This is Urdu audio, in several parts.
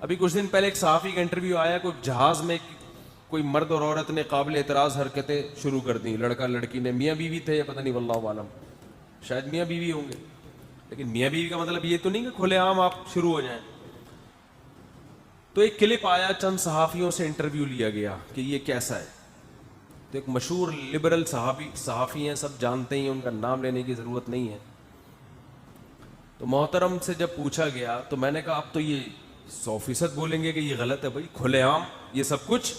ابھی کچھ دن پہلے ایک صحافی کا انٹرویو آیا, کوئی جہاز میں کوئی مرد اور عورت نے قابل اعتراض حرکتیں شروع کر دیں, لڑکا لڑکی نے, میاں بیوی تھے یا پتہ نہیں واللہ عالم, شاید میاں بیوی ہوں گے, لیکن میاں بیوی کا مطلب یہ تو نہیں کہ کھلے عام آپ شروع ہو جائیں. تو ایک کلپ آیا, چند صحافیوں سے انٹرویو لیا گیا کہ یہ کیسا ہے. تو ایک مشہور لبرل صحافی ہیں, سب جانتے ہیں, ان کا نام لینے کی ضرورت نہیں ہے. تو محترم سے جب پوچھا گیا تو میں نے کہا اب تو یہ 100% بولیں گے کہ یہ غلط ہے بھائی, کھلے عام یہ سب کچھ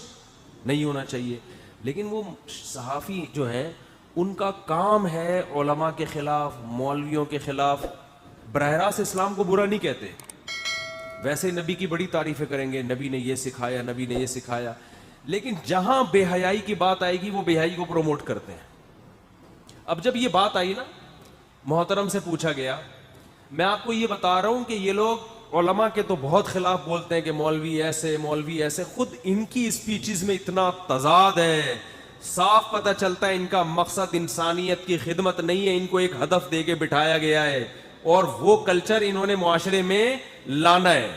نہیں ہونا چاہیے. لیکن وہ صحافی جو ہیں ان کا کام ہے علماء کے خلاف, مولویوں کے خلاف, براہ راست اسلام کو برا نہیں کہتے, ویسے نبی کی بڑی تعریفیں کریں گے, نبی نے یہ سکھایا, نبی نے یہ سکھایا, لیکن جہاں بے حیائی کی بات آئے گی وہ بے حیائی کو پروموٹ کرتے ہیں. اب جب یہ بات آئی نا, محترم سے پوچھا گیا, میں آپ کو یہ بتا رہا ہوں کہ یہ لوگ علماء کے تو بہت خلاف بولتے ہیں کہ مولوی ایسے مولوی ایسے, خود ان کی اسپیچز میں اتنا تضاد ہے, صاف پتہ چلتا ہے ان کا مقصد انسانیت کی خدمت نہیں ہے, ان کو ایک ہدف دے کے بٹھایا گیا ہے اور وہ کلچر انہوں نے معاشرے میں لانا ہے.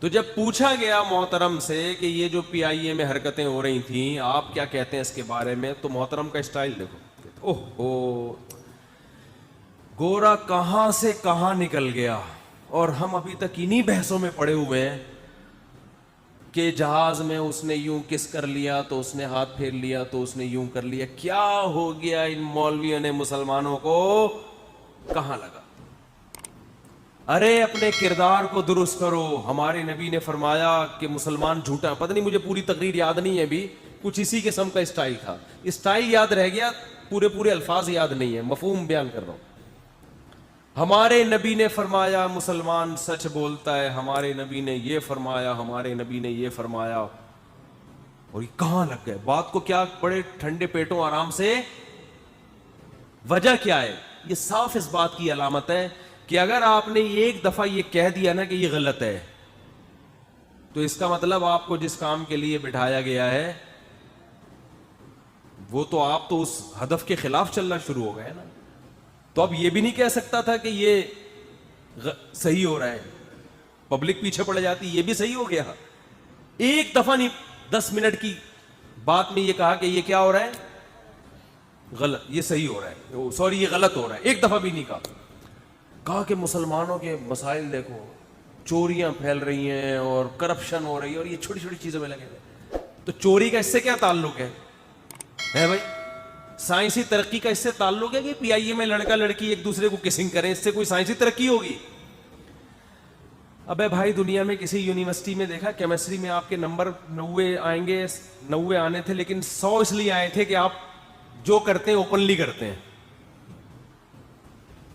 تو جب پوچھا گیا محترم سے کہ یہ جو پی آئی اے میں حرکتیں ہو رہی تھیں آپ کیا کہتے ہیں اس کے بارے میں, تو محترم کا اسٹائل دیکھو, اوہ گورا کہاں سے کہاں نکل گیا, اور ہم ابھی تک انہی بحثوں میں پڑے ہوئے ہیں کہ جہاز میں اس نے یوں کس کر لیا تو اس نے ہاتھ پھیر لیا تو اس نے یوں کر لیا. کیا ہو گیا ان مولویوں نے مسلمانوں کو کہاں لگا؟ ارے اپنے کردار کو درست کرو. ہمارے نبی نے فرمایا کہ مسلمان جھوٹا, پتہ نہیں مجھے پوری تقریر یاد نہیں ہے ابھی, کچھ اسی قسم کا اسٹائل تھا, اسٹائل یاد رہ گیا, پورے الفاظ یاد نہیں ہے, مفہوم بیان کر رہا ہوں. ہمارے نبی نے فرمایا مسلمان سچ بولتا ہے, ہمارے نبی نے یہ فرمایا, ہمارے نبی نے یہ فرمایا, اور یہ کہاں لگ گئے بات کو. کیا بڑے ٹھنڈے پیٹوں آرام سے, وجہ کیا ہے؟ یہ صاف اس بات کی علامت ہے کہ اگر آپ نے ایک دفعہ یہ کہہ دیا نا کہ یہ غلط ہے, تو اس کا مطلب آپ کو جس کام کے لیے بٹھایا گیا ہے وہ تو آپ تو اس ہدف کے خلاف چلنا شروع ہو گئے نا. تو اب یہ بھی نہیں کہہ سکتا تھا کہ یہ صحیح ہو رہا ہے, پبلک پیچھے پڑ جاتی, یہ بھی صحیح ہو گیا. ایک دفعہ نہیں, 10 منٹ کی بات میں یہ کہا کہ یہ کیا ہو رہا ہے, غلط, یہ صحیح ہو رہا ہے, سوری یہ غلط ہو رہا ہے, ایک دفعہ بھی نہیں کہا کہ مسلمانوں کے مسائل دیکھو, چوریاں پھیل رہی ہیں اور کرپشن ہو رہی ہے اور یہ چھوٹی چھوٹی چیزوں میں لگے ہوئے. تو چوری کا اس سے کیا تعلق ہے بھائی؟ سائنسی ترقی کا اس سے تعلق ہے کہ پی آئی اے میں لڑکا لڑکی ایک دوسرے کو کسنگ کریں, اس سے کوئی سائنسی ترقی ہوگی؟ ابے بھائی دنیا میں کسی یونیورسٹی میں دیکھا کیمسٹری میں آپ کے نمبر 90 آئیں گے, 90 آنے تھے, لیکن 100 اس لیے آئے تھے کہ آپ جو کرتے ہیں اوپنلی کرتے ہیں.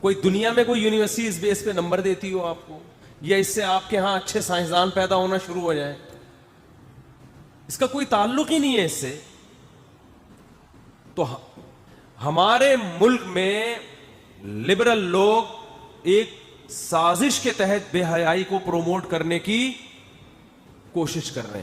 کوئی دنیا میں کوئی یونیورسٹی اس بیس پہ نمبر دیتی ہو آپ کو, یا اس سے آپ کے ہاں اچھے سائنسدان پیدا ہونا شروع ہو جائیں؟ اس کا کوئی تعلق ہی نہیں ہے اس سے. تو ہمارے ملک میں لبرل لوگ ایک سازش کے تحت بے حیائی کو پروموٹ کرنے کی کوشش کر رہے ہیں.